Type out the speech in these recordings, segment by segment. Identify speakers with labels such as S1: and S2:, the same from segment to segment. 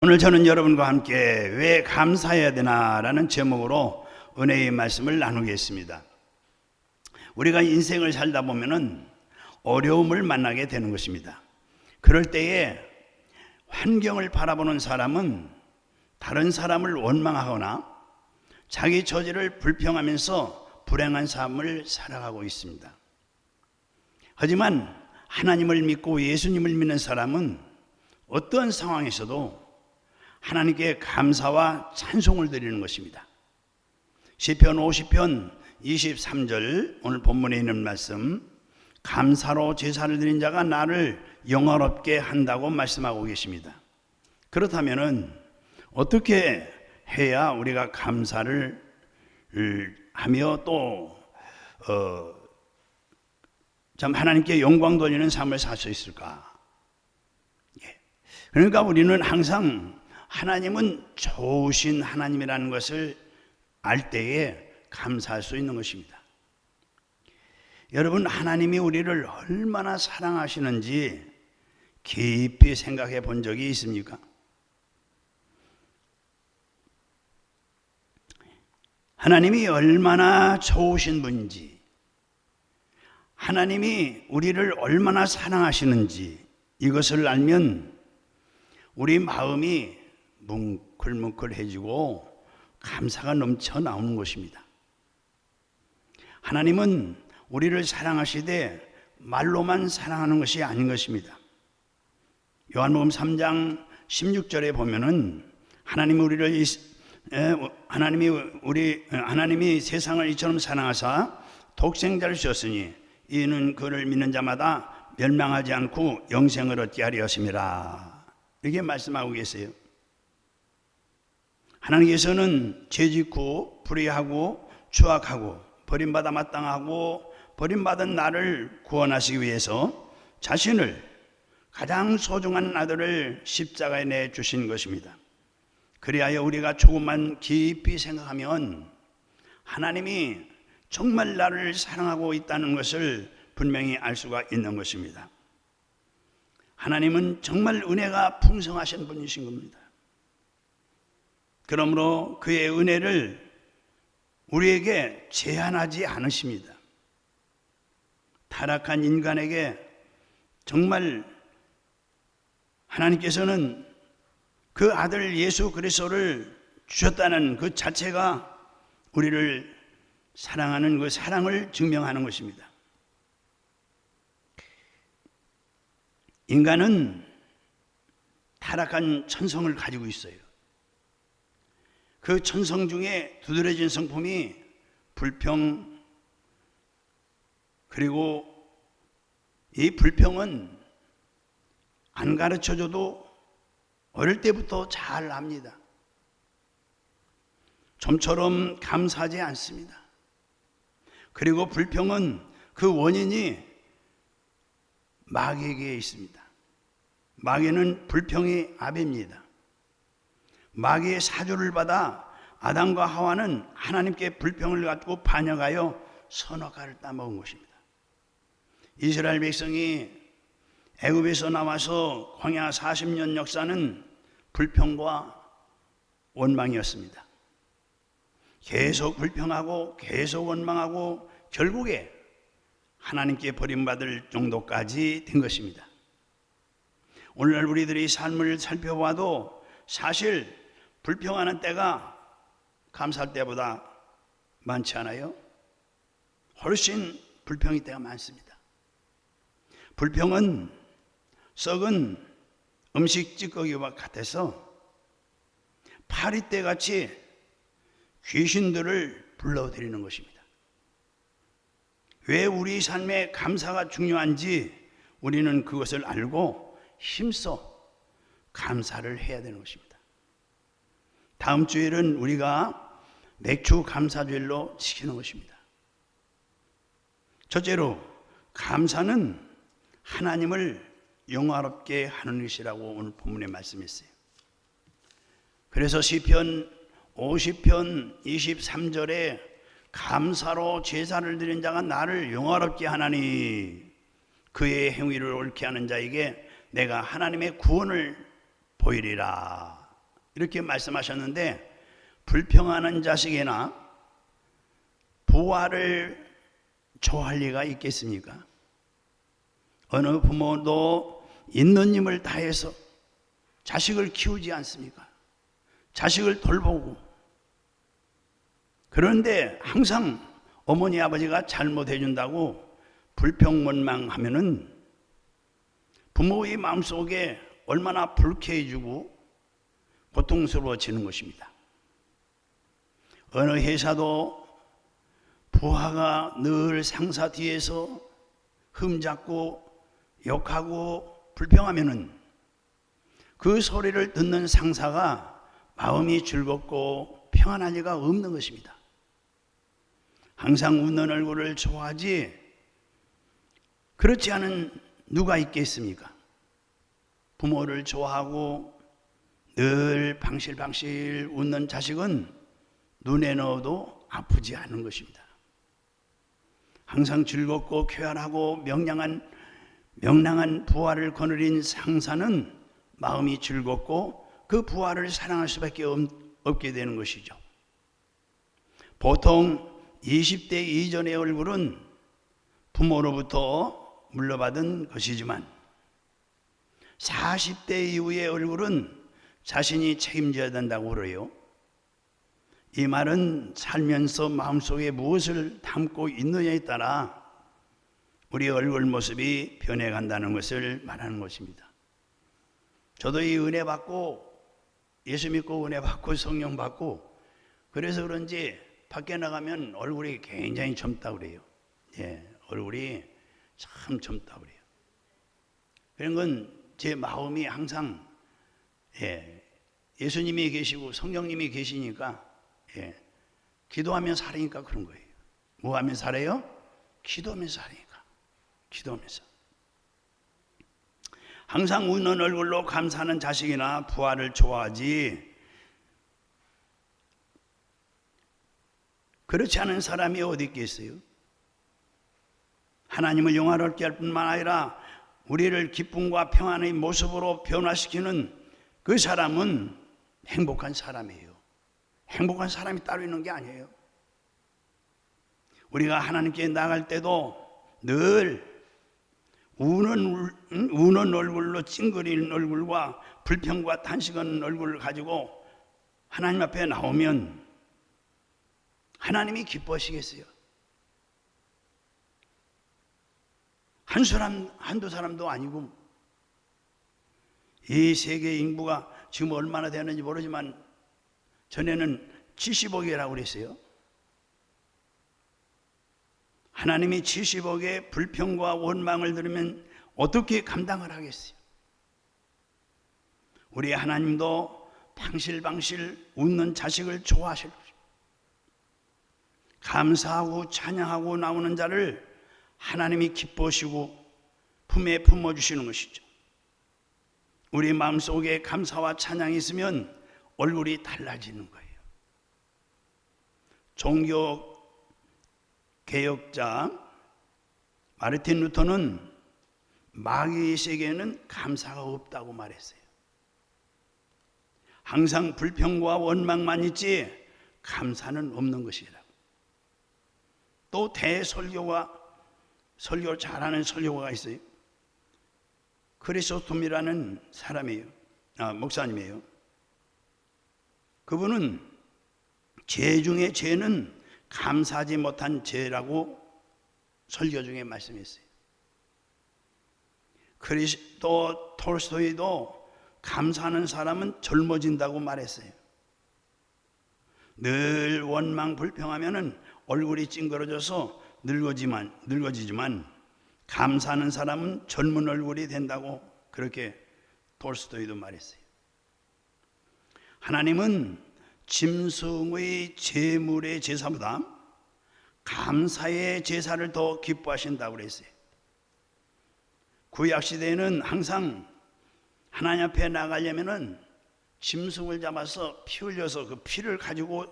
S1: 오늘 저는 여러분과 함께 왜 감사해야 되나라는 제목으로 은혜의 말씀을 나누겠습니다. 우리가 인생을 살다 보면은 어려움을 만나게 되는 것입니다. 그럴 때에 환경을 바라보는 사람은 다른 사람을 원망하거나 자기 처지를 불평하면서 불행한 삶을 살아가고 있습니다. 하지만 하나님을 믿고 예수님을 믿는 사람은 어떠한 상황에서도 하나님께 감사와 찬송을 드리는 것입니다. 시편 50편 23절 오늘 본문에 있는 말씀, 감사로 제사를 드린 자가 나를 영화롭게 한다고 말씀하고 계십니다. 그렇다면 어떻게 해야 우리가 감사를 하며 또 참 하나님께 영광 돌리는 삶을 살 수 있을까? 그러니까 우리는 항상 하나님은 좋으신 하나님이라는 것을 알 때에 감사할 수 있는 것입니다. 여러분, 하나님이 우리를 얼마나 사랑하시는지 깊이 생각해 본 적이 있습니까? 하나님이 얼마나 좋으신 분인지, 하나님이 우리를 얼마나 사랑하시는지 이것을 알면 우리 마음이 뭉클뭉클해지고 감사가 넘쳐 나오는 것입니다. 하나님은 우리를 사랑하시되 말로만 사랑하는 것이 아닌 것입니다. 요한복음 3장 16절에 보면은 하나님이 세상을 이처럼 사랑하사 독생자를 주셨으니 이는 그를 믿는 자마다 멸망하지 않고 영생을 얻게 하려 하심이라. 이렇게 말씀하고 계세요. 하나님께서는 죄짓고 불의하고 추악하고 버림받아 마땅하고 버림받은 나를 구원하시기 위해서 자신을 가장 소중한 아들을 십자가에 내주신 것입니다. 그리하여 우리가 조금만 깊이 생각하면 하나님이 정말 나를 사랑하고 있다는 것을 분명히 알 수가 있는 것입니다. 하나님은 정말 은혜가 풍성하신 분이신 겁니다. 그러므로 그의 은혜를 우리에게 제한하지 않으십니다. 타락한 인간에게 정말 하나님께서는 그 아들 예수 그리스도를 주셨다는 그 자체가 우리를 사랑하는 그 사랑을 증명하는 것입니다. 인간은 타락한 천성을 가지고 있어요. 그 천성 중에 두드러진 성품이 불평, 그리고 이 불평은 안 가르쳐줘도 어릴 때부터 잘 압니다. 좀처럼 감사하지 않습니다. 그리고 불평은 그 원인이 마귀에게 있습니다. 마귀는 불평의 아비입니다. 마귀의 사주를 받아 아담과 하와는 하나님께 불평을 가지고 반역하여 선악과를 따먹은 것입니다. 이스라엘 백성이 애굽에서 나와서 광야 40년 역사는 불평과 원망이었습니다. 계속 불평하고 계속 원망하고 결국에 하나님께 버림받을 정도까지 된 것입니다. 오늘날 우리들의 삶을 살펴봐도 사실 불평하는 때가 감사할 때보다 많지 않아요? 훨씬 불평의 때가 많습니다. 불평은 썩은 음식 찌꺼기와 같아서 파리떼 같이 귀신들을 불러들이는 것입니다. 왜 우리 삶에 감사가 중요한지 우리는 그것을 알고 힘써 감사를 해야 되는 것입니다. 다음 주일은 우리가 맥주 감사주일로 지키는 것입니다. 첫째로, 감사는 하나님을 영화롭게 하는 것이라고 오늘 본문에 말씀했어요. 그래서 시편 50편 23절에 감사로 제사를 드린 자가 나를 영화롭게 하나니 그의 행위를 옳게 하는 자에게 내가 하나님의 구원을 보이리라. 이렇게 말씀하셨는데, 불평하는 자식이나 부하를 좋아할 리가 있겠습니까? 어느 부모도 있는 힘을 다해서 자식을 키우지 않습니까? 자식을 돌보고. 그런데 항상 어머니 아버지가 잘못해 준다고 불평원망하면은 부모의 마음속에 얼마나 불쾌해지고 고통스러워지는 것입니다. 어느 회사도 부하가 늘 상사 뒤에서 흠잡고 욕하고 불평하면은 그 소리를 듣는 상사가 마음이 즐겁고 평안할 리가 없는 것입니다. 항상 웃는 얼굴을 좋아하지 그렇지 않은 누가 있겠습니까? 부모를 좋아하고 늘 방실방실 웃는 자식은 눈에 넣어도 아프지 않은 것입니다. 항상 즐겁고 쾌활하고 명랑한 부하를 거느린 상사는 마음이 즐겁고 그 부하를 사랑할 수밖에 없게 되는 것이죠. 보통 20대 이전의 얼굴은 부모로부터 물려받은 것이지만 40대 이후의 얼굴은 자신이 책임져야 된다고 그래요. 이 말은 살면서 마음속에 무엇을 담고 있느냐에 따라 우리 얼굴 모습이 변해간다는 것을 말하는 것입니다. 저도 이 은혜 받고 예수 믿고 은혜 받고 성령 받고 그래서 그런지 밖에 나가면 얼굴이 굉장히 젊다 그래요. 얼굴이 참 젊다 그래요. 그런 건 제 마음이 항상 예수님이 계시고 성령님이 계시니까 기도하면 살으니까 그런 거예요. 뭐 하면 살아요? 기도하면서 살으니까. 기도하면서. 항상 웃는 얼굴로 감사하는 자식이나 부하를 좋아하지 그렇지 않은 사람이 어디 있겠어요? 하나님을 영화롭게 할 뿐만 아니라 우리를 기쁨과 평안의 모습으로 변화시키는 그 사람은 행복한 사람이에요. 행복한 사람이 따로 있는 게 아니에요. 우리가 하나님께 나갈 때도 늘 우는 얼굴로 찡그리는 얼굴과 불평과 탄식하는 얼굴을 가지고 하나님 앞에 나오면 하나님이 기뻐하시겠어요? 한두 사람도 아니고 이 세계 인구가 지금 얼마나 되는지 모르지만 전에는 70억이라고 그랬어요. 하나님이 70억의 불평과 원망을 들으면 어떻게 감당을 하겠어요? 우리 하나님도 방실방실 웃는 자식을 좋아하실 것입니다. 감사하고 찬양하고 나오는 자를 하나님이 기뻐하시고 품에 품어주시는 것이죠. 우리 마음속에 감사와 찬양이 있으면 얼굴이 달라지는 거예요. 종교 개혁자 마르틴 루터는 마귀의 세계에는 감사가 없다고 말했어요. 항상 불평과 원망만 있지 감사는 없는 것이라고. 또 설교 잘하는 설교가가 있어요. 크리소톰이라는 사람이에요. 목사님이에요. 그분은 죄 중에 죄는 감사하지 못한 죄라고 설교 중에 말씀했어요. 또 톨스토이도 감사하는 사람은 젊어진다고 말했어요. 늘 원망 불평하면은 얼굴이 찡그러져서 늙어지지만 감사하는 사람은 젊은 얼굴이 된다고 그렇게 톨스토이도 말했어요. 하나님은 짐승의 제물의 제사보다 감사의 제사를 더 기뻐하신다고 그랬어요. 구약시대에는 항상 하나님 앞에 나가려면은 짐승을 잡아서 피 흘려서 그 피를 가지고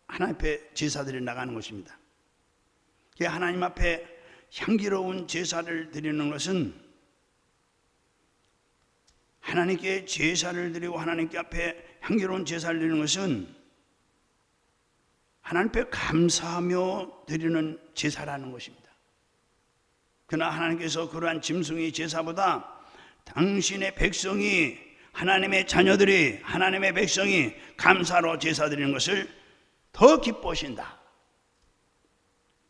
S1: 하나님 앞에 제사들이 나가는 것입니다. 하나님 앞에 향기로운 제사를 드리는 것은 하나님께 제사를 드리고 하나님께 앞에 향기로운 제사를 드리는 것은 하나님 앞에 감사하며 드리는 제사라는 것입니다. 그러나 하나님께서 그러한 짐승의 제사보다 당신의 백성이, 하나님의 자녀들이, 하나님의 백성이 감사로 제사 드리는 것을 더 기뻐하신다.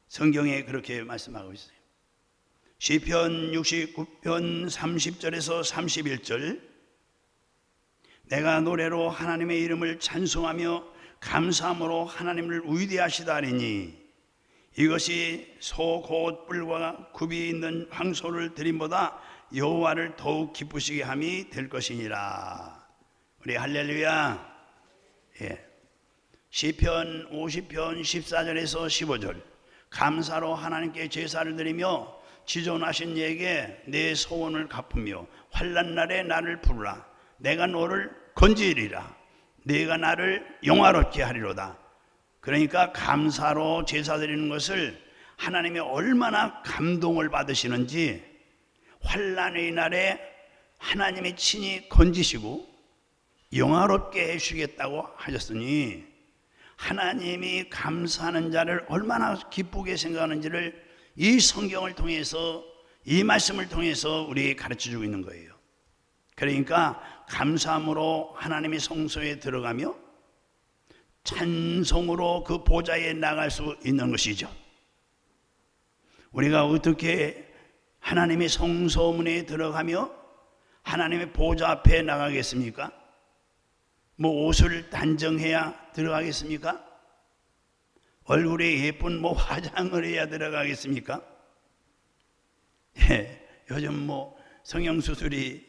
S1: 성경에 그렇게 말씀하고 있어요. 시편 69편 30절에서 31절, 내가 노래로 하나님의 이름을 찬송하며 감사함으로 하나님을 위대하시다 하리니 이것이 소 곧 뿔과 굽이 있는 황소를 드림보다 여호와를 더욱 기쁘시게 함이 될 것이니라. 우리 할렐루야. 예. 시편 50편 14절에서 15절, 감사로 하나님께 제사를 드리며 지존하신 이에게 내 소원을 갚으며 환난 날에 나를 부르라. 내가 너를 건지리라. 내가 나를 영화롭게 하리로다. 그러니까 감사로 제사 드리는 것을 하나님이 얼마나 감동을 받으시는지, 환난의 날에 하나님이 친히 건지시고 영화롭게 해주시겠다고 하셨으니 하나님이 감사하는 자를 얼마나 기쁘게 생각하는지를 이 성경을 통해서, 이 말씀을 통해서 우리에게 가르쳐주고 있는 거예요. 그러니까 감사함으로 하나님의 성소에 들어가며 찬송으로 그 보좌에 나갈 수 있는 것이죠. 우리가 어떻게 하나님의 성소문에 들어가며 하나님의 보좌 앞에 나가겠습니까? 뭐 옷을 단정해야 들어가겠습니까? 얼굴에 예쁜 뭐 화장을 해야 들어가겠습니까? 예, 요즘 뭐 성형수술이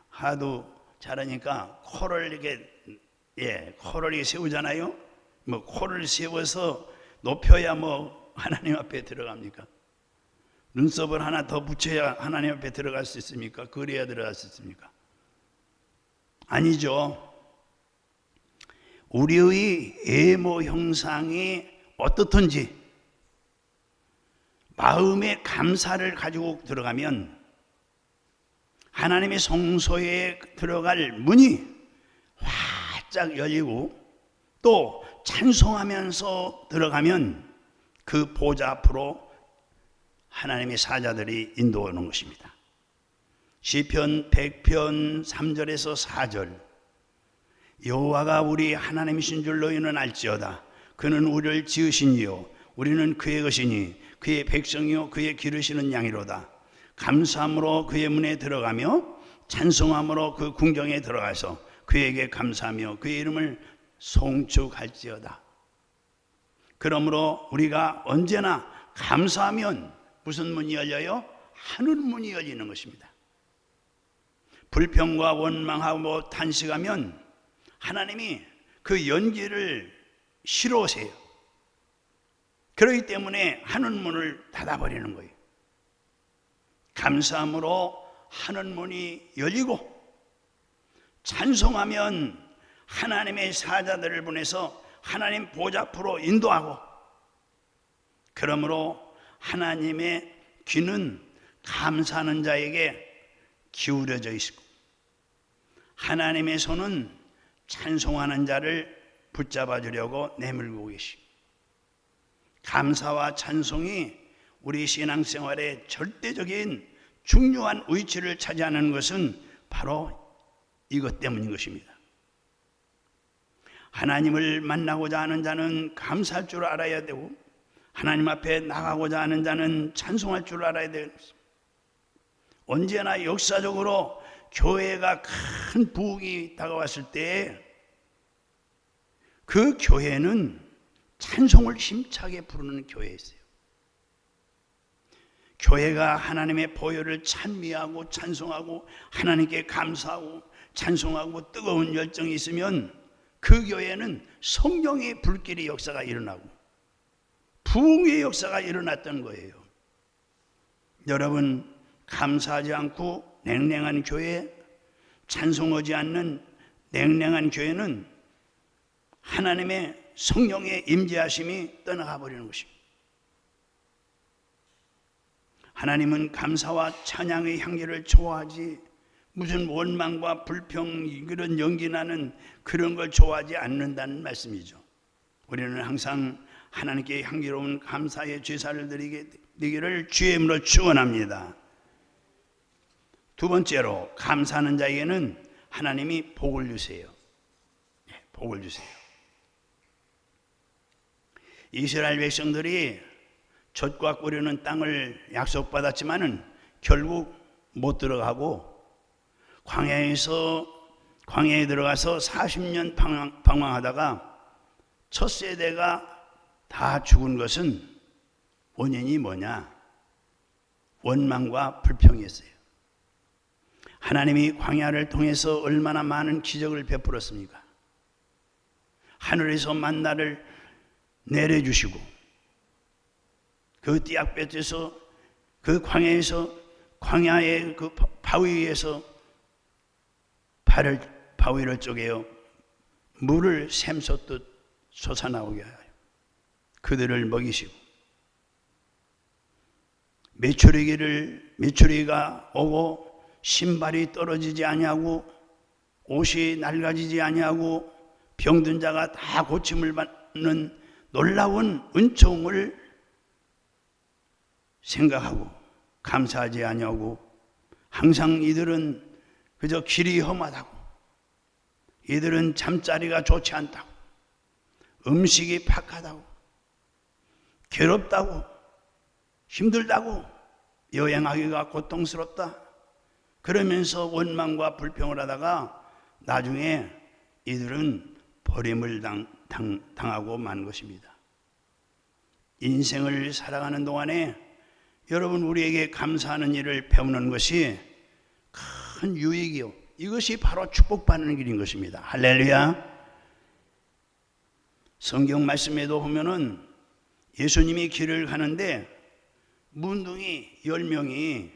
S1: 하도 잘하니까 코를 이렇게, 코를 이렇게 세우잖아요. 뭐 코를 세워서 높여야 뭐 하나님 앞에 들어갑니까? 눈썹을 하나 더 붙여야 하나님 앞에 들어갈 수 있습니까? 그래야 들어갈 수 있습니까? 아니죠. 우리의 외모 형상이 어떻든지 마음의 감사를 가지고 들어가면 하나님의 성소에 들어갈 문이 활짝 열리고, 또 찬송하면서 들어가면 그 보좌 앞으로 하나님의 사자들이 인도하는 것입니다. 시편 100편 3절에서 4절, 여호와가 우리 하나님이신 줄 너희는 알지어다. 그는 우리를 지으신 이요 우리는 그의 것이니 그의 백성이요 그의 기르시는 양이로다. 감사함으로 그의 문에 들어가며 찬송함으로 그 궁정에 들어가서 그에게 감사하며 그의 이름을 송축할지어다. 그러므로 우리가 언제나 감사하면 무슨 문이 열려요? 하늘 문이 열리는 것입니다. 불평과 원망하고 탄식하면 하나님이 그 연기를 싫어하세요. 그렇기 때문에 하늘 문을 닫아버리는 거예요. 감사함으로 하늘 문이 열리고, 찬송하면 하나님의 사자들을 보내서 하나님 보좌 앞으로 인도하고, 그러므로 하나님의 귀는 감사하는 자에게 기울여져 있고, 하나님의 손은 찬송하는 자를 붙잡아 주려고 내밀고 계십니다. 감사와 찬송이 우리 신앙생활의 절대적인 중요한 위치를 차지하는 것은 바로 이것 때문인 것입니다. 하나님을 만나고자 하는 자는 감사할 줄 알아야 되고, 하나님 앞에 나가고자 하는 자는 찬송할 줄 알아야 되는 것입니다. 언제나 역사적으로 교회가 큰 부흥이 다가왔을 때 그 교회는 찬송을 힘차게 부르는 교회였어요. 교회가 하나님의 보혈을 찬미하고 찬송하고 하나님께 감사하고 찬송하고 뜨거운 열정이 있으면 그 교회는 성령의 불길의 역사가 일어나고 부흥의 역사가 일어났던 거예요. 여러분, 감사하지 않고 냉랭한 교회, 찬송하지 않는 냉랭한 교회는 하나님의 성령의 임재하심이 떠나가 버리는 것입니다. 하나님은 감사와 찬양의 향기를 좋아하지 무슨 원망과 불평 그런 연기나는 그런 걸 좋아하지 않는다는 말씀이죠. 우리는 항상 하나님께 향기로운 감사의 제사를 드리기를 주의 이름으로 축원합니다. 두 번째로 감사하는 자에게는 하나님이 복을 주세요. 복을 주세요. 이스라엘 백성들이 젖과 꿀이는 땅을 약속받았지만은 결국 못 들어가고 광야에 들어가서 40년 방황하다가 첫 세대가 다 죽은 것은 원인이 뭐냐? 원망과 불평이었어요. 하나님이 광야를 통해서 얼마나 많은 기적을 베풀었습니까? 하늘에서 만나를 내려주시고 그 띠약볕에서 그 광야의 그 바위 위에서 바위를 쪼개어 물을 샘솟듯 솟아나오게 하여 그들을 먹이시고 메추리가 오고 신발이 떨어지지 아니하고 옷이 낡아지지 아니하고 병든 자가 다 고침을 받는 놀라운 은총을 생각하고 감사하지 아니하고 항상 이들은 그저 길이 험하다고 이들은 잠자리가 좋지 않다고 음식이 팍하다고 괴롭다고 힘들다고 여행하기가 고통스럽다 그러면서 원망과 불평을 하다가 나중에 이들은 버림을 당하고 만 것입니다. 인생을 살아가는 동안에 여러분 우리에게 감사하는 일을 배우는 것이 큰 유익이요. 이것이 바로 축복받는 길인 것입니다. 할렐루야. 성경 말씀에도 보면은 예수님이 길을 가는데 문둥이 10명이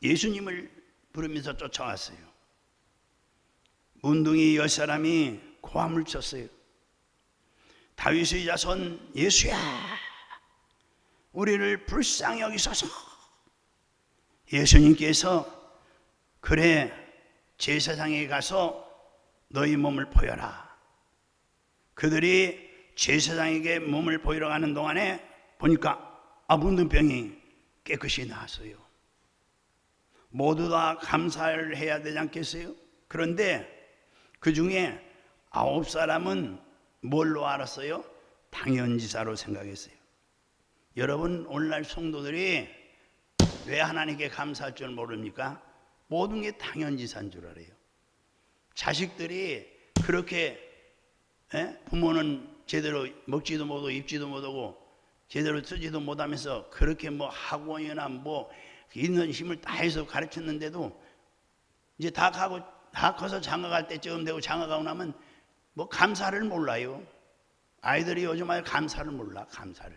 S1: 예수님을 부르면서 쫓아왔어요. 문둥이 10사람이 고함을 쳤어요. 다윗의 자손 예수야, 우리를 불쌍히 여기소서. 예수님께서 그래 제사장에 가서 너희 몸을 보여라. 그들이 제사장에게 몸을 보이러 가는 동안에 보니까 문둥병이 깨끗이 나았어요. 모두 다 감사를 해야 되지 않겠어요? 그런데 그 중에 9사람은 뭘로 알았어요? 당연지사로 생각했어요. 여러분 오늘날 성도들이 왜 하나님께 감사할 줄 모릅니까? 모든 게 당연지사인 줄 알아요. 자식들이 그렇게 부모는 제대로 먹지도 못하고 입지도 못하고 제대로 쓰지도 못하면서 그렇게 뭐 학원이나 뭐 있는 힘을 다 해서 가르쳤는데도 이제 다 커서 장가갈 때쯤 되고 장가가고 나면 뭐 감사를 몰라요. 아이들이 요즘 아예 감사를 몰라. 감사를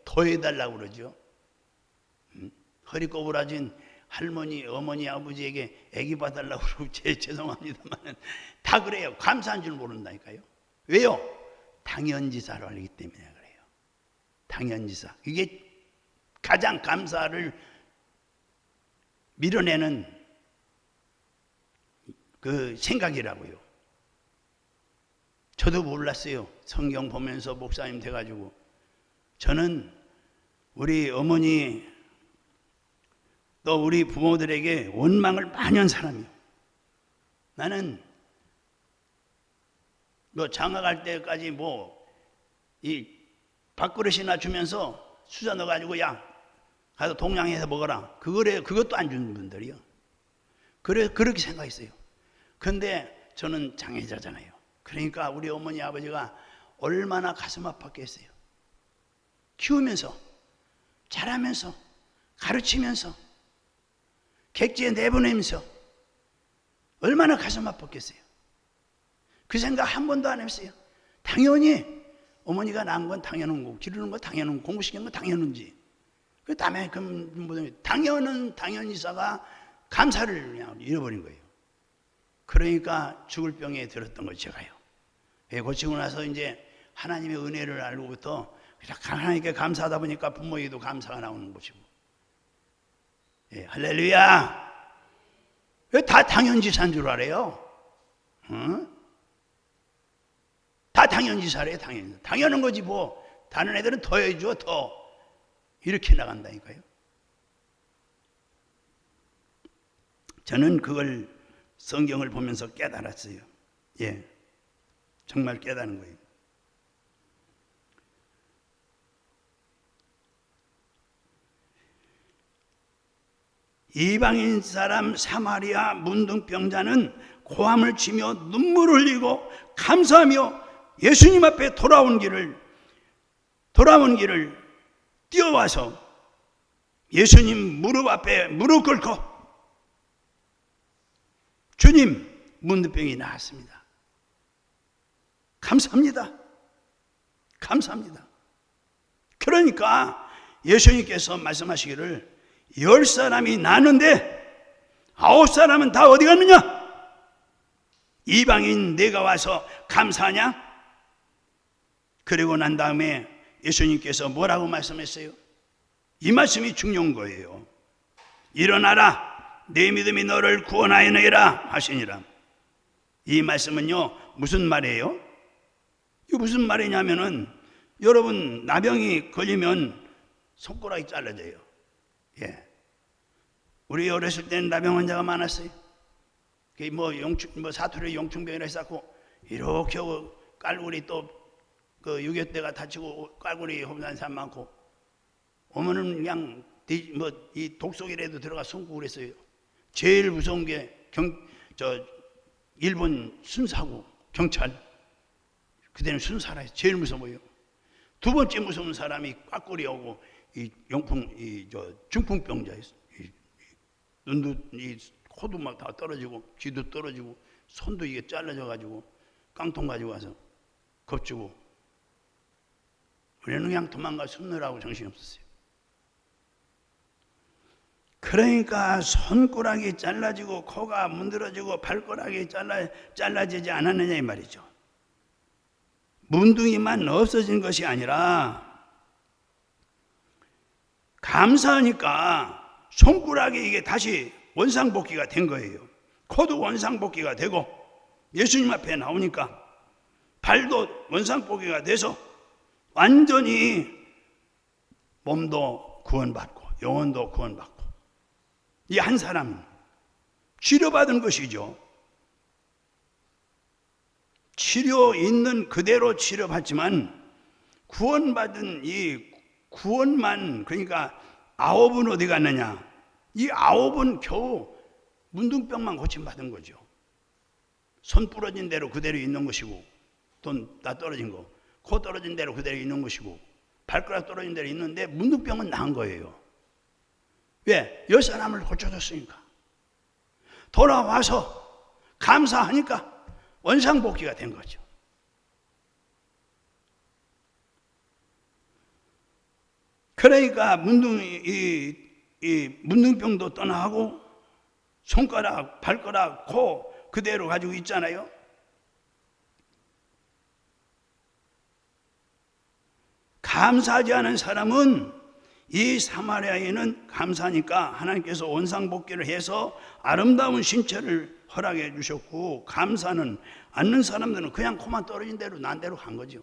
S1: 더 해달라고 그러죠. 허리 꼬부라진 할머니, 어머니, 아버지에게 애기 봐달라고 그러고 죄송합니다만 다 그래요. 감사한 줄 모른다니까요. 왜요? 당연지사로 알기 때문에 그래요. 당연지사. 이게 가장 감사를 밀어내는 그 생각이라고요. 저도 몰랐어요. 성경 보면서 목사님 돼가지고. 저는 우리 어머니 또 우리 부모들에게 원망을 많이 한 사람이에요. 나는 뭐 장가갈 때까지 이 밥그릇이나 주면서 수저 넣어가지고 야 가서 동양에서 먹어라. 그것도 안 주는 분들이요. 그렇게 생각했어요. 근데 저는 장애자잖아요. 그러니까 우리 어머니 아버지가 얼마나 가슴 아팠겠어요. 키우면서 자라면서 가르치면서 객지에 내보내면서 얼마나 가슴 아팠겠어요. 그 생각 한 번도 안 했어요. 당연히 어머니가 낳은 건 당연한 거고 기르는 건 당연한 거고 공부시키는 건 당연한지 그 다음에 당연히사가 감사를 그냥 잃어버린 거예요. 그러니까 죽을 병에 들었던 거죠. 제가요. 고치고 나서 이제 하나님의 은혜를 알고부터 하나님께 감사하다 보니까 부모에게도 감사가 나오는 것이고. 할렐루야. 왜 다 당연지사인 줄 알아요? 어? 다 당연지사래요. 당연한 거지 뭐. 다른 애들은 더 해줘 더. 이렇게 나간다니까요. 저는 그걸 성경을 보면서 깨달았어요. 예, 정말 깨달은 거예요. 이방인 사람 사마리아 문둥병자는 고함을 치며 눈물을 흘리고 감사하며 예수님 앞에 돌아온 길을 뛰어와서 예수님 무릎 앞에 무릎 꿇고 주님, 문둥병이 나았습니다. 감사합니다. 감사합니다. 그러니까 예수님께서 말씀하시기를 10사람이 나는데 9사람은 다 어디 갔느냐? 이방인 내가 와서 감사하냐? 그리고 난 다음에 예수님께서 뭐라고 말씀했어요? 이 말씀이 중요한 거예요. 일어나라, 내 믿음이 너를 구원하여내라 하시니라. 이 말씀은요 무슨 말이에요? 이게 무슨 말이냐면은 여러분 나병이 걸리면 손가락이 잘라져요. 예, 우리 어렸을 때는 나병 환자가 많았어요. 뭐 사투리 용충병이라 했었고 이렇게 하고 깔구리 또 그 6.25때가 다치고 깔구리 험난 사람 많고 오면은 그냥 이 독속이라도 들어가 숨고 그랬어요. 제일 무서운 게 일본 순사고 경찰. 그때는 순사라 제일 무서워요. 두 번째 무서운 사람이 꽉꼬리 오고 이 중풍병자였어. 눈도 코도 막 다 떨어지고 귀도 떨어지고 손도 이게 잘라져 가지고 깡통 가지고 와서 겁주고 우리는 그냥 도망가 숨느라고 정신이 없었어요. 그러니까 손가락이 잘라지고 코가 문드러지고 발가락이 잘라지지 않았느냐 이 말이죠. 문둥이만 없어진 것이 아니라 감사하니까 손가락이 이게 다시 원상복귀가 된 거예요. 코도 원상복귀가 되고 예수님 앞에 나오니까 발도 원상복귀가 돼서 완전히 몸도 구원받고 영혼도 구원받고 이 한 사람 치료받은 것이죠. 치료 있는 그대로 치료받지만 구원받은 이 구원만 그러니까 9은 어디 갔느냐? 이 9은 겨우 문둥병만 고침받은 거죠. 손 부러진 대로 그대로 있는 것이고 돈 다 떨어진 거 코 떨어진 대로 그대로 있는 것이고 발가락 떨어진 대로 있는데 문둥병은 나은 거예요. 왜? 10사람을 고쳐줬으니까. 돌아와서 감사하니까 원상복귀가 된 거죠. 그러니까 문둥병도 떠나고 손가락, 발가락, 코 그대로 가지고 있잖아요. 감사하지 않은 사람은 이 사마리아인은 감사하니까 하나님께서 원상복귀를 해서 아름다운 신체를 허락해 주셨고 감사는 않는 사람들은 그냥 코만 떨어진 대로 난 대로 간 거죠.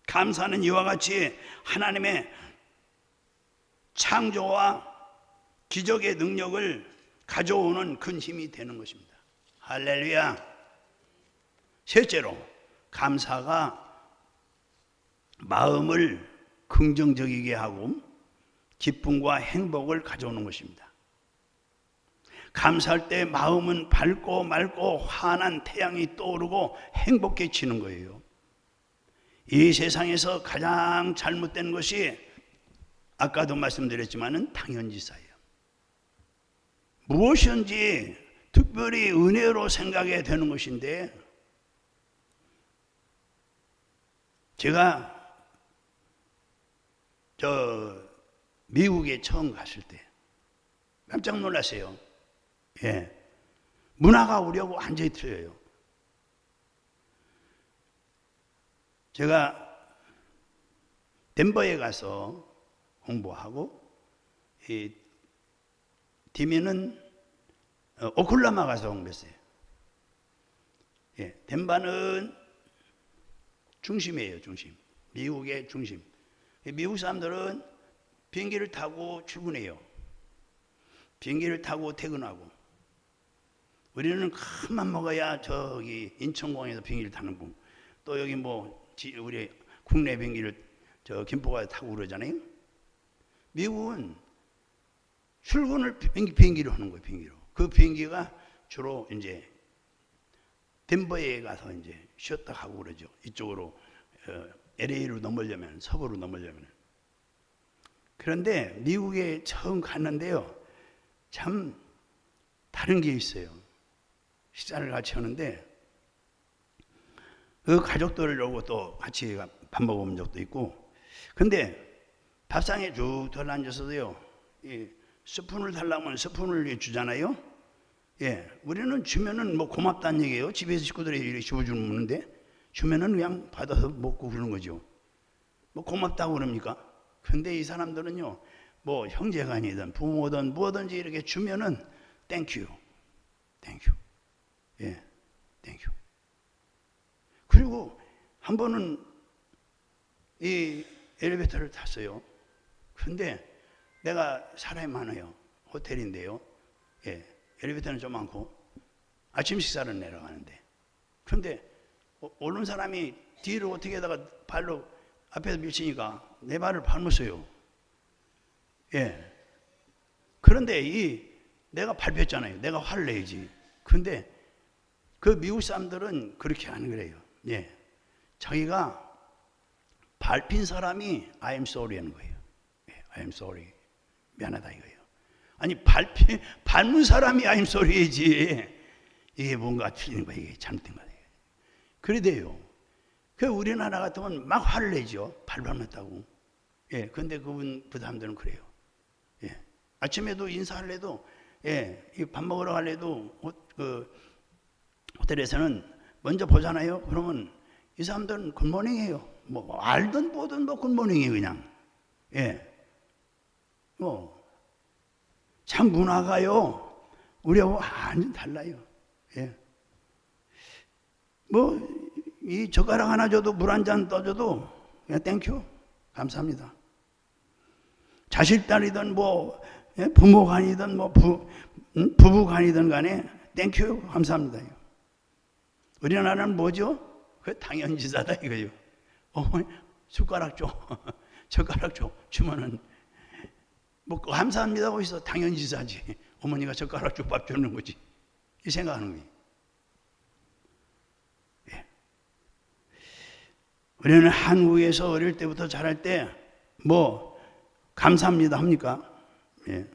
S1: 감사는 이와 같이 하나님의 창조와 기적의 능력을 가져오는 큰 힘이 되는 것입니다. 할렐루야. 셋째로 감사가 마음을 긍정적이게 하고 기쁨과 행복을 가져오는 것입니다. 감사할 때 마음은 밝고 맑고 환한 태양이 떠오르고 행복해지는 거예요. 이 세상에서 가장 잘못된 것이 아까도 말씀드렸지만은 당연지사예요. 무엇인지 특별히 은혜로 생각해야 되는 것인데 제가 미국에 처음 갔을 때 깜짝 놀랐어요. 예, 문화가 우리하고 완전히 틀려요. 제가 덴버에 가서 공부하고 디미는 오클라마 가서 공부했어요. 예, 덴버는 중심이에요, 중심. 미국의 중심. 미국 사람들은 비행기를 타고 출근해요. 비행기를 타고 퇴근하고. 우리는 큰맘 먹어야 저기 인천공항에서 비행기를 타는 거. 또 여기 뭐 우리 국내 비행기를 저 김포가 타고 그러잖아요. 미국은 출근을 비행기로 하는 거예요, 비행기로. 그 비행기가 주로 이제 덴버에 가서 이제 쉬었다 가고 그러죠. 이쪽으로 LA로 넘으려면, 서부로 넘으려면. 그런데 미국에 처음 갔는데요, 참 다른 게 있어요. 식사를 같이 하는데 그 가족들하고 또 같이 밥 먹어본 적도 있고, 근데 밥상에 쭉 들어앉아서도요, 이 스푼을 달라면 스푼을 주잖아요. 예, 우리는 주면은 뭐 고맙다는 얘기예요. 집에서 식구들이 이렇게 집어주는 먹는데 주면은 그냥 받아서 먹고 그러는 거죠. 뭐 고맙다고 그럽니까? 근데 이 사람들은요, 뭐 형제간이든 부모든 뭐든지 이렇게 주면은 땡큐, 땡큐, 예, 땡큐. 그리고 한 번은 이 엘리베이터를 탔어요. 근데 내가 사람이 많아요. 호텔인데요. 예, 엘리베이터는 좀 많고 아침 식사를 내려가는데, 그런데 오는 사람이 뒤로 어떻게 하다가 발로 앞에서 밀치니까 내 발을 밟았어요. 예. 그런데 내가 밟혔잖아요. 내가 화를 내야지. 근데 그 미국 사람들은 그렇게 안 그래요. 예. 자기가 밟힌 사람이 I am sorry 하는 거예요. 예, I am sorry. 미안하다 이거예요. 아니 밟은 사람이 I am sorry이지. 이게 뭔가 틀린 거예요. 이게 잘못된 거예요. 그래도요. 그 우리나라 같으면 막 화를 내죠. 밟았다고. 예. 근데 그 사람들은 그래요. 예. 아침에도 인사할래도, 예, 밥 먹으러 갈래도 그 호텔에서는 먼저 보잖아요. 그러면 이 사람들은 굿모닝이에요. 뭐 알든 뭐든 뭐 굿모닝이에요, 그냥. 예. 참 문화가요, 우리하고 완전 달라요. 예. 이 젓가락 하나 줘도 물 한 잔 떠줘도 그냥 땡큐, 감사합니다. 자식 딸이든 뭐 부모 간이든 뭐 부부 간이든 간에 땡큐, 감사합니다. 우리나라는 뭐죠? 그 당연지사다 이거요. 어머니 숟가락 줘, 젓가락 줘 주면은 뭐 감사합니다 하고 있어. 당연지사지. 어머니가 젓가락 줘 밥 주는 거지. 이 생각하는 거예요. 예. 우리는 한국에서 어릴 때부터 자랄 때 뭐 감사합니다 합니까? 예.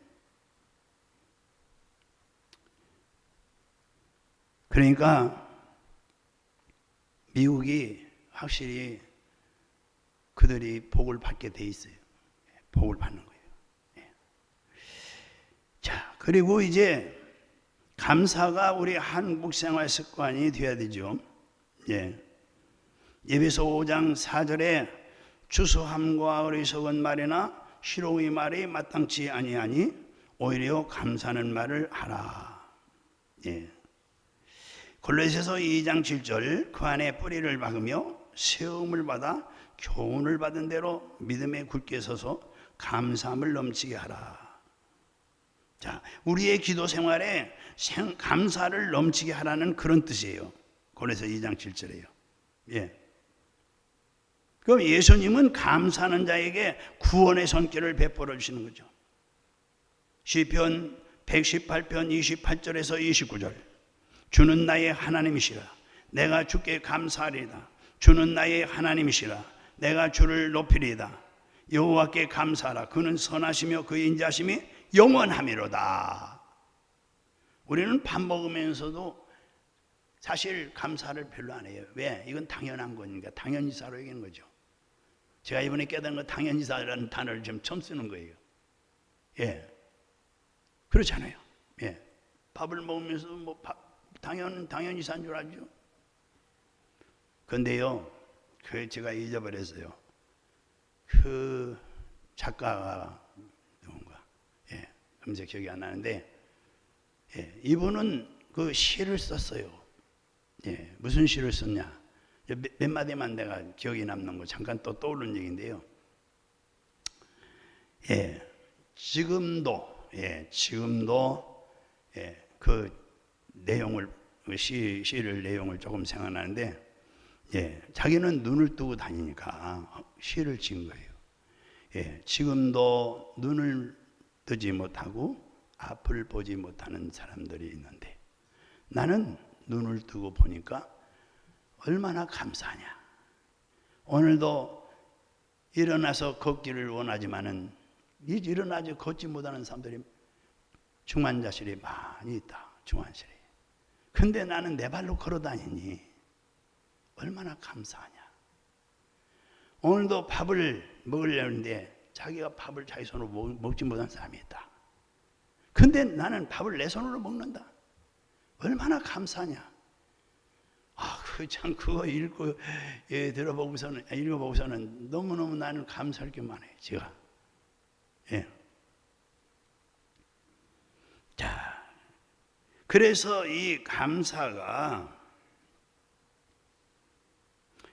S1: 그러니까 미국이 확실히 그들이 복을 받게 돼 있어요. 복을 받는 거예요. 예. 자, 그리고 이제 감사가 우리 한국 생활 습관이 되어야 되죠. 예. 예배서 5장 4절에 추수함과 어리석은 말이나 희롱의 말이 마땅치 아니하니 오히려 감사하는 말을 하라. 예. 골로새서 2장 7절 그 안에 뿌리를 박으며 세움을 받아 교훈을 받은 대로 믿음에 굳게 서서 감사함을 넘치게 하라. 자, 우리의 기도 생활에 감사를 넘치게 하라는 그런 뜻이에요. 골로새 2장 7절에요. 예. 그럼 예수님은 감사하는 자에게 구원의 손길을 베풀어 주시는 거죠. 시편 118편 28절에서 29절 주는 나의 하나님이시라 내가 주께 감사하리이다. 주는 나의 하나님이시라 내가 주를 높이리이다. 여호와께 감사하라. 그는 선하시며 그의 인자심이 영원하미로다. 우리는 밥 먹으면서도 사실 감사를 별로 안 해요. 왜? 이건 당연한 거니까 당연지사로 얘기하는 거죠. 제가 이번에 깨달은 건 당연지사라는 단어를 지금 처음 쓰는 거예요. 예, 그렇잖아요. 예, 밥을 먹으면서도 뭐 당연지사인 줄 알죠. 그런데요, 제가 잊어버렸어요. 그 작가가 누군가, 예, 금세 기억이 안 나는데 예, 이분은 그 시를 썼어요. 예, 무슨 시를 썼냐? 몇 마디만 내가 기억이 남는 거 잠깐 또 떠오르는 얘기인데요. 예, 지금도 그 내용을 시를 내용을 조금 생각나는데, 예, 자기는 눈을 뜨고 다니니까 시를 지은 거예요. 예, 지금도 눈을 뜨지 못하고 앞을 보지 못하는 사람들이 있는데 나는 눈을 뜨고 보니까 얼마나 감사하냐. 오늘도 일어나서 걷기를 원하지만은 일어나지 걷지 못하는 사람들이 중환자실에 많이 있다. 중환실에. 근데 나는 내 발로 걸어 다니니 얼마나 감사하냐. 오늘도 밥을 먹으려는데 자기가 밥을 자기 손으로 먹지 못한 사람이 있다. 근데 나는 밥을 내 손으로 먹는다. 얼마나 감사하냐. 참 그거 읽어보고서는 너무너무 나는 감사할 게 많아요. 제가. 예. 자, 그래서 이 감사가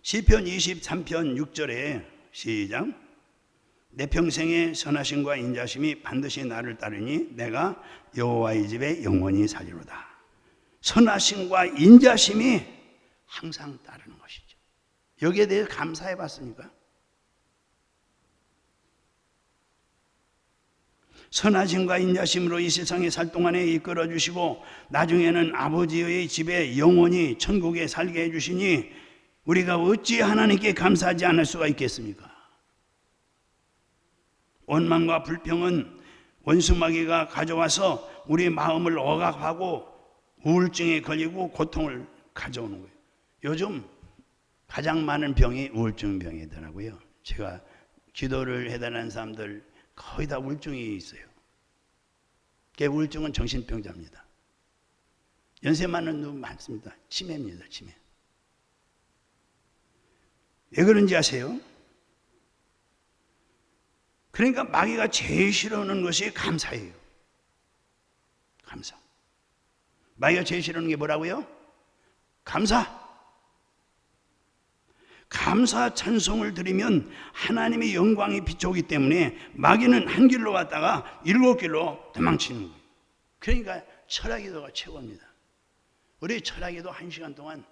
S1: 시편 23편 6절에 시작. 내 평생의 선하심과 인자심이 반드시 나를 따르니 내가 여호와의 집에 영원히 살리로다. 선하심과 인자심이 항상 따르는 것이죠. 여기에 대해 감사해 봤습니까? 선하심과 인자심으로 이 세상에 살 동안에 이끌어 주시고 나중에는 아버지의 집에 영원히 천국에 살게 해 주시니 우리가 어찌 하나님께 감사하지 않을 수가 있겠습니까? 원망과 불평은 원수마귀가 가져와서 우리 마음을 억압하고 우울증에 걸리고 고통을 가져오는 거예요. 요즘 가장 많은 병이 우울증 병이더라고요. 제가 기도를 해달라는 사람들 거의 다 우울증이 있어요. 우울증은 정신병자입니다. 연세 많은 분 많습니다. 치매입니다. 치매. 왜 그런지 아세요? 그러니까 마귀가 제일 싫어하는 것이 감사예요. 감사. 마귀가 제일 싫어하는 게 뭐라고요? 감사. 감사 찬송을 드리면 하나님의 영광이 비춰오기 때문에 마귀는 한 길로 왔다가 7길로 도망치는 거예요. 그러니까 철야기도가 최고입니다. 우리 철야기도 1시간 동안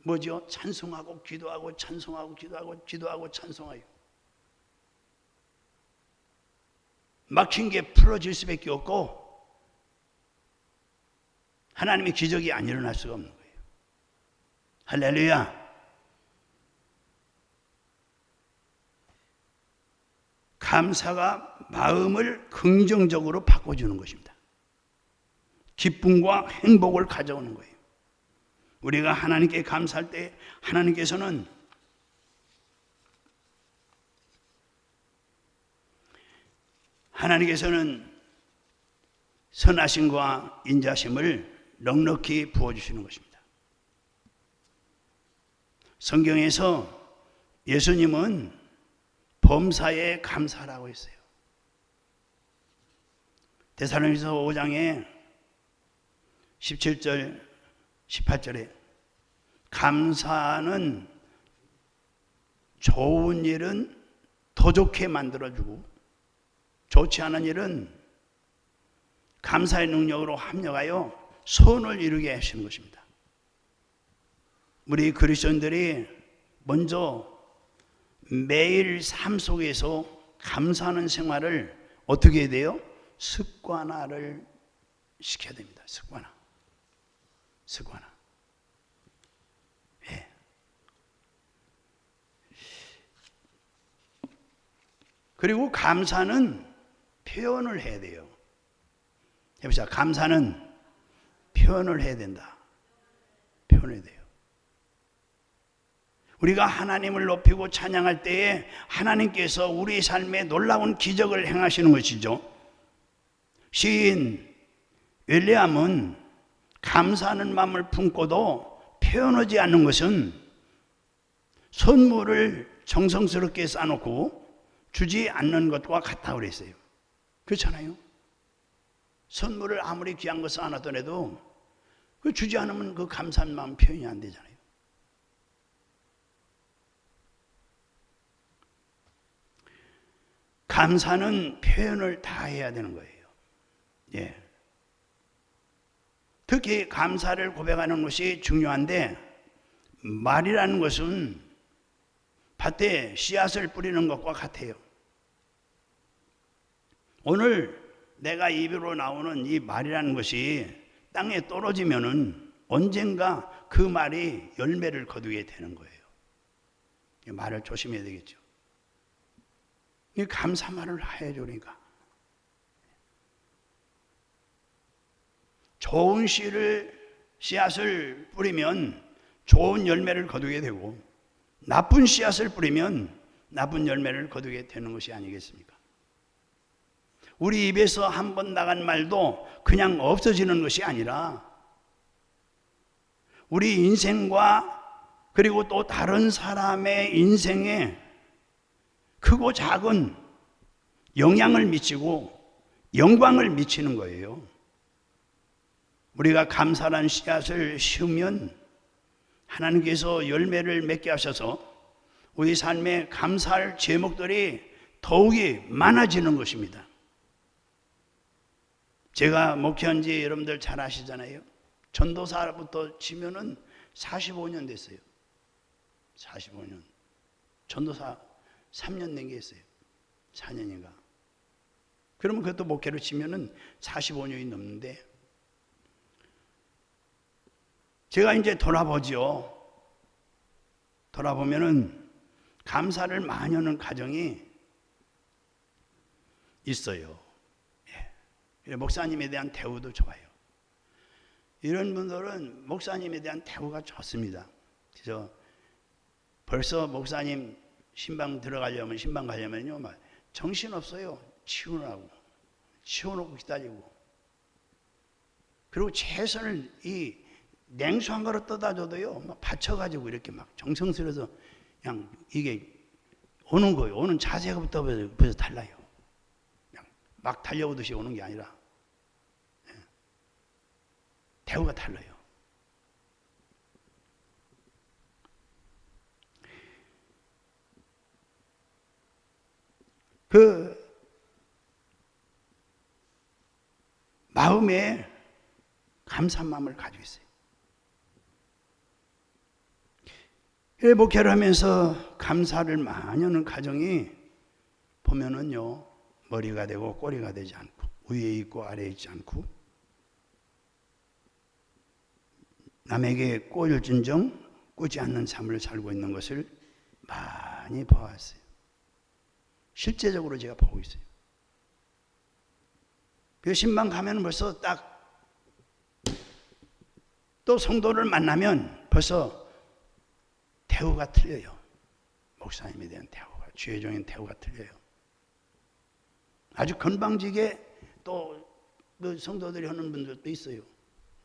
S1: 뭐죠? 찬송하고 기도하고 찬송하고 기도하고 기도하고 찬송하고. 막힌 게 풀어질 수밖에 없고 하나님의 기적이 안 일어날 수가 없는 거예요. 할렐루야. 감사가 마음을 긍정적으로 바꿔주는 것입니다. 기쁨과 행복을 가져오는 거예요. 우리가 하나님께 감사할 때 하나님께서는 선하심과 인자심을 넉넉히 부어주시는 것입니다. 성경에서 예수님은 범사에 감사라고 했어요. 데살로니가서 5장에 17절 18절에 감사는 좋은 일은 더 좋게 만들어주고 좋지 않은 일은 감사의 능력으로 합력하여 선을 이루게 하시는 것입니다. 우리 그리스도인들이 먼저 매일 삶 속에서 감사하는 생활을 어떻게 해야 돼요? 습관화를 시켜야 됩니다. 습관화. 예. 그리고 감사는 표현을 해야 돼요. 해보자. 감사는 표현을 해야 된다. 표현해야 돼요. 우리가 하나님을 높이고 찬양할 때에 하나님께서 우리 삶에 놀라운 기적을 행하시는 것이죠. 시인 윌리엄은 감사하는 마음을 품고도 표현하지 않는 것은 선물을 정성스럽게 싸놓고 주지 않는 것과 같다고 그랬어요. 그렇잖아요. 선물을 아무리 귀한 거 쌓아놨더라도 그 주지 않으면 그 감사한 마음 표현이 안 되잖아요. 감사는 표현을 다 해야 되는 거예요. 예. 특히 감사를 고백하는 것이 중요한데, 말이라는 것은 밭에 씨앗을 뿌리는 것과 같아요. 오늘 내가 입으로 나오는 이 말이라는 것이 땅에 떨어지면은 언젠가 그 말이 열매를 거두게 되는 거예요. 말을 조심해야 되겠죠. 이 감사 말을 해야죠. 그러니까 좋은 씨앗을 뿌리면 좋은 열매를 거두게 되고, 나쁜 씨앗을 뿌리면 나쁜 열매를 거두게 되는 것이 아니겠습니까? 우리 입에서 한 번 나간 말도 그냥 없어지는 것이 아니라 우리 인생과 그리고 또 다른 사람의 인생에 크고 작은 영향을 미치고 영광을 미치는 거예요. 우리가 감사란 씨앗을 심으면 하나님께서 열매를 맺게 하셔서 우리 삶에 감사할 제목들이 더욱이 많아지는 것입니다. 제가 목회한 지 여러분들 잘 아시잖아요. 전도사부터 치면은 45년 됐어요. 45년. 전도사 3년 된 게 있어요. 4년인가. 그러면 그것도 목회로 치면은 45년이 넘는데, 제가 이제 돌아보면은 감사를 많이 하는 가정이 있어요. 예. 목사님에 대한 대우도 좋아요. 이런 분들은 목사님에 대한 대우가 좋습니다. 그래서 벌써 목사님 신방 가려면요, 막 정신없어요. 치워놓고 기다리고. 그리고 최선을 이 냉수 한 그릇 떠다 줘도요, 막 받쳐가지고 이렇게 막 정성스러워서 그냥 이게 오는 거예요. 오는 자세가부터 벌써 달라요. 그냥 막 달려오듯이 오는 게 아니라 대우가 달라요. 그 마음에 감사한 마음을 가지고 있어요. 목회를 하면서 감사를 많이 하는 가정이 보면은요, 머리가 되고 꼬리가 되지 않고 위에 있고 아래에 있지 않고 남에게 꼬일진정 꾸지 않는 삶을 살고 있는 것을 많이 봐왔어요. 실제적으로 제가 보고 있어요. 그 신방 가면 벌써 딱 또 성도를 만나면 벌써 대우가 틀려요. 목사님에 대한 대우가, 주의 종인 대우가 틀려요. 아주 건방지게 또 그 성도들이 하는 분들도 있어요.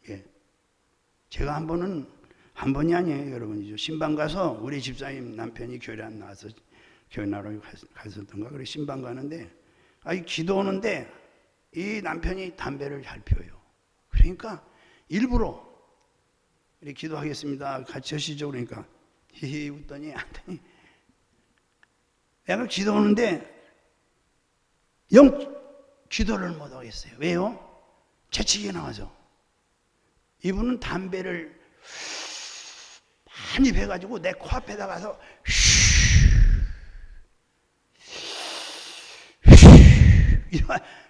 S1: 예. 제가 한 번이 아니에요, 여러분이죠. 신방 가서 우리 집사님 남편이 교회 안 나와서 교회 나러 갔었던가. 그래 신방 가는데 기도하는데 이 남편이 담배를 잘 피워요. 그러니까 일부러 이렇게 기도하겠습니다. 같이 하시죠. 그러니까 히히 웃더니 안더니 내가 기도하는데 기도를 못 하겠어요. 왜요? 재치게 나와서. 이분은 담배를 많이 배가지고 내 코앞에다 가서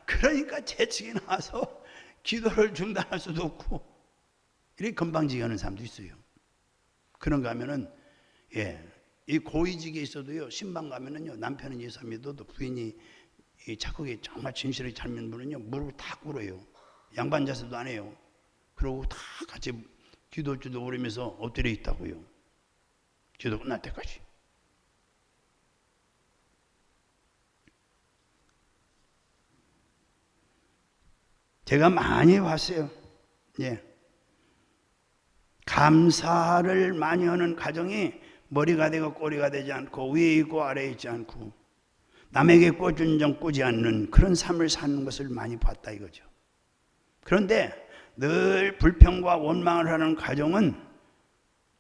S1: 그러니까 재치게 나와서 기도를 중단할 수도 없고 이렇게 건방지게 하는 사람도 있어요. 그런가 하면은 이 고위직에 있어도요, 신방 가면은요, 남편은 예수 믿어도 부인이 이 착하게 정말 진실하게 잘 믿는 분은요, 무릎을 다 꿇어요. 양반 자세도 안 해요. 그러고 다 같이 기도할 줄도 모르면서 엎드려 있다고요. 기도 끝날 때까지. 제가 많이 봤어요. 예. 감사를 많이 하는 가정이 머리가 되고 꼬리가 되지 않고 위에 있고 아래에 있지 않고 남에게 꿔준 정 꾸지 않는 그런 삶을 사는 것을 많이 봤다 이거죠. 그런데 늘 불평과 원망을 하는 가정은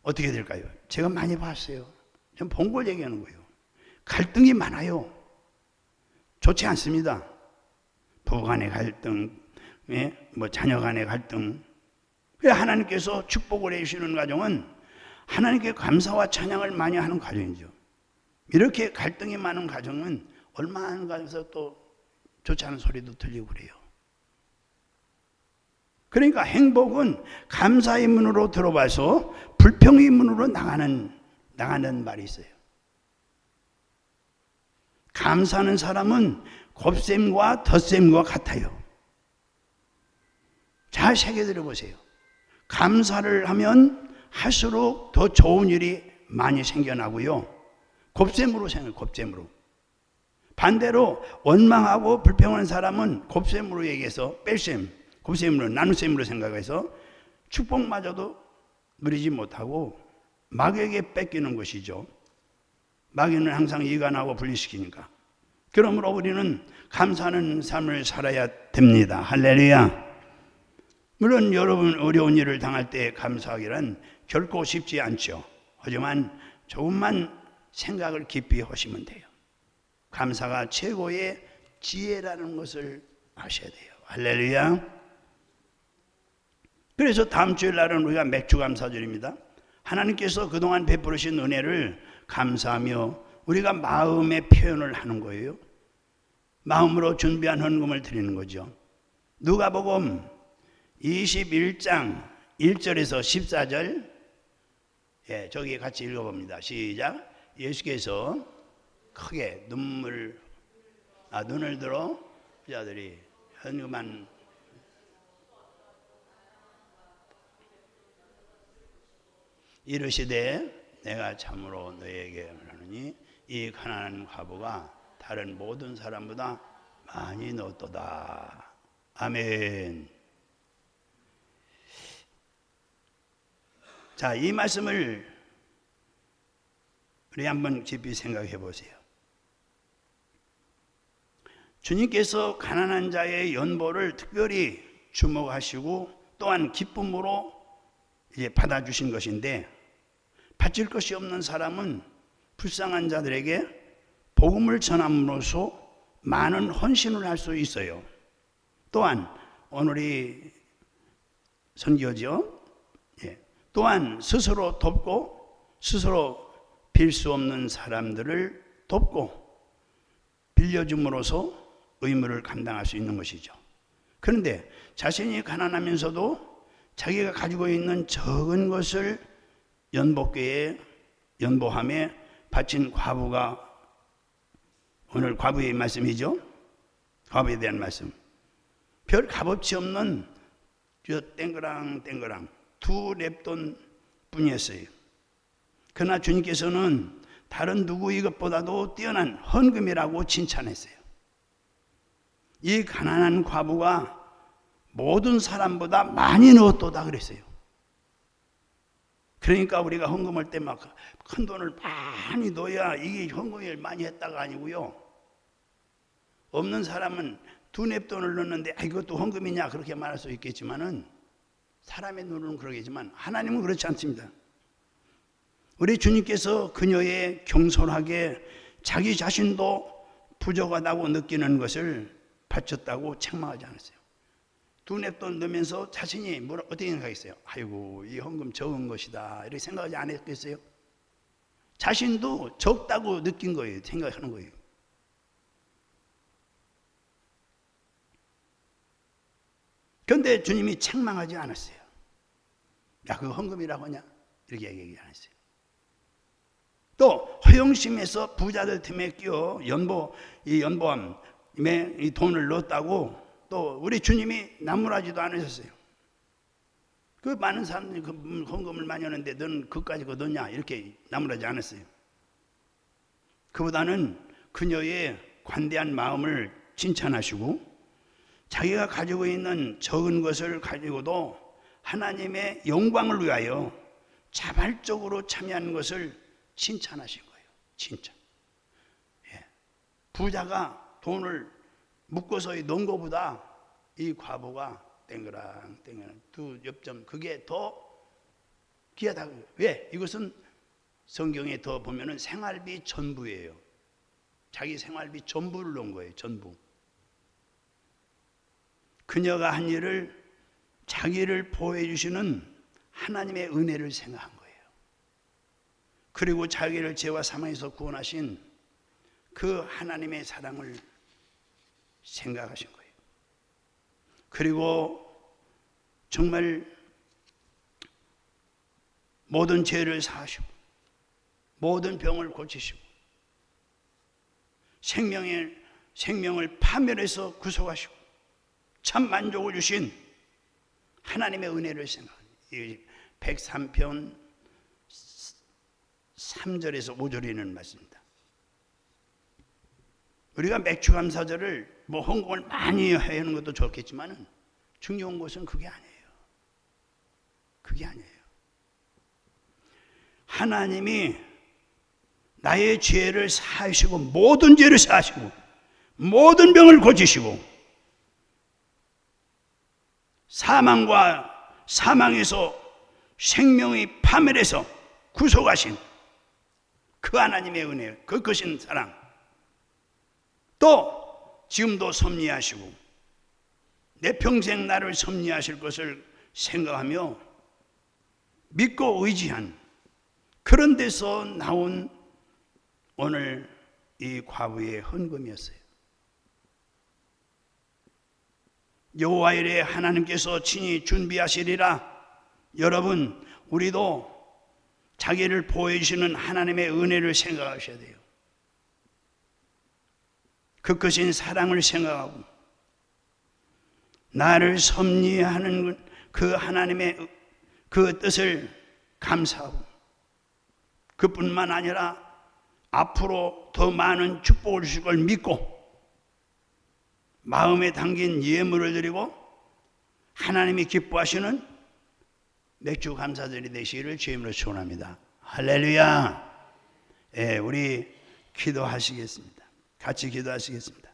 S1: 어떻게 될까요? 제가 많이 봤어요. 전 본 걸 얘기하는 거예요. 갈등이 많아요. 좋지 않습니다. 부부 간의 갈등, 자녀 간의 갈등. 하나님께서 축복을 해주시는 가정은 하나님께 감사와 찬양을 많이 하는 가정이죠. 이렇게 갈등이 많은 가정은 얼마 안 가서 또 좋지 않은 소리도 들리고 그래요. 그러니까 행복은 감사의 문으로 들어와서 불평의 문으로 나가는 말이 있어요. 감사하는 사람은 곱셈과 덧셈과 같아요. 잘 새겨들어 보세요. 감사를 하면 할수록 더 좋은 일이 많이 생겨나고요. 곱셈으로 생겨요. 곱셈으로. 반대로 원망하고 불평하는 사람은 곱셈으로 얘기해서 뺄셈, 곱셈으로 나눗셈으로 생각해서 축복마저도 누리지 못하고 마귀에게 뺏기는 것이죠. 마귀는 항상 이간하고 분리시키니까. 그러므로 우리는 감사하는 삶을 살아야 됩니다. 할렐루야. 물론 여러분 어려운 일을 당할 때 감사하기란 결코 쉽지 않죠. 하지만 조금만 생각을 깊이 하시면 돼요. 감사가 최고의 지혜라는 것을 아셔야 돼요. 할렐루야. 그래서 다음 주일 날은 우리가 맥주감사절입니다. 하나님께서 그동안 베푸르신 은혜를 감사하며 우리가 마음의 표현을 하는 거예요. 마음으로 준비한 헌금을 드리는 거죠. 누가복음 21장 1절에서 14절, 저기 같이 읽어봅니다. 시작. 예수께서 크게 눈을 들어 부자들이 헌금한 이르시되 내가 참으로 너희에게 말하노니 이 가난한 과부가 다른 모든 사람보다 많이 넣었도다. 아멘. 자, 이 말씀을 우리 한번 깊이 생각해 보세요. 주님께서 가난한 자의 연보를 특별히 주목하시고 또한 기쁨으로 이제 받아주신 것인데, 바칠 것이 없는 사람은 불쌍한 자들에게 복음을 전함으로써 많은 헌신을 할 수 있어요. 또한 오늘이 선교죠. 또한 스스로 돕고 스스로 빌 수 없는 사람들을 돕고 빌려줌으로써 의무를 감당할 수 있는 것이죠. 그런데 자신이 가난하면서도 자기가 가지고 있는 적은 것을 연복교에 연보함에 바친 과부가, 오늘 과부의 말씀이죠. 과부에 대한 말씀. 별 값어치 없는 땡그랑 두 랩돈 뿐이었어요. 그러나 주님께서는 다른 누구 이것보다도 뛰어난 헌금이라고 칭찬했어요. 이 가난한 과부가 모든 사람보다 많이 넣었도다 그랬어요. 그러니까 우리가 헌금할 때 막 큰 돈을 많이 넣어야 이게 헌금을 많이 했다가 아니고요. 없는 사람은 두 냅돈을 넣는데 이것도 헌금이냐 그렇게 말할 수 있겠지만은, 사람의 눈으로는 그러겠지만 하나님은 그렇지 않습니다. 우리 주님께서 그녀의 경솔하게 자기 자신도 부족하다고 느끼는 것을 바쳤다고 책망하지 않았어요. 두 냅돈 넣으면서 자신이 어떻게 생각했어요? 아이고, 이 헌금 적은 것이다 이렇게 생각하지 않았겠어요? 자신도 적다고 느낀 거예요. 생각하는 거예요. 그런데 주님이 책망하지 않았어요. 야, 그거 헌금이라고 하냐? 이렇게 얘기 안 했어요. 또 허영심에서 부자들 틈에 끼어 연보함에 이 돈을 넣었다고 또 우리 주님이 나무라지도 않으셨어요. 그 많은 사람들이 그 헌금을 많이 하는데 너는 그까지 그거 넣냐? 이렇게 나무라지 않았어요. 그보다는 그녀의 관대한 마음을 칭찬하시고 자기가 가지고 있는 적은 것을 가지고도 하나님의 영광을 위하여 자발적으로 참여하는 것을 칭찬하신 거예요. 칭찬. 부자가 돈을 묶어서 넣은 것보다 이 과부가 땡그랑 두 엽점 그게 더 귀하다고요. 왜? 이것은 성경에 더 보면은 생활비 전부예요. 자기 생활비 전부를 놓은 거예요. 전부. 그녀가 한 일을 자기를 보호해 주시는 하나님의 은혜를 생각한 거예요. 그리고 자기를 죄와 사망에서 구원하신 그 하나님의 사랑을 생각하신 거예요. 그리고 정말 모든 죄를 사하시고 모든 병을 고치시고 생명을 파멸해서 구속하시고 참 만족을 주신 하나님의 은혜를 생각합니다. 103편 3절에서 5절에 있는 말씀입니다. 우리가 맥주감사절을 뭐 헌금을 많이 하는 것도 좋겠지만 중요한 것은 그게 아니에요. 그게 아니에요. 하나님이 나의 죄를 사하시고 모든 죄를 사하시고 모든 병을 고치시고 사망에서 생명의 파멸에서 구속하신 그 하나님의 은혜, 그 크신 사랑, 또 지금도 섭리하시고 내 평생 나를 섭리하실 것을 생각하며 믿고 의지한 그런 데서 나온 오늘 이 과부의 헌금이었어요. 여호와 이레 하나님께서 친히 준비하시리라. 여러분, 우리도 자기를 보호해 주시는 하나님의 은혜를 생각하셔야 돼요. 그 크신 사랑을 생각하고 나를 섭리하는 그 하나님의 그 뜻을 감사하고 그뿐만 아니라 앞으로 더 많은 축복을 주실 걸 믿고 마음에 담긴 예물을 드리고 하나님이 기뻐하시는 맥주 감사절이 되시기를 주님으로 축원합니다. 할렐루야. 우리 기도하시겠습니다. 같이 기도하시겠습니다.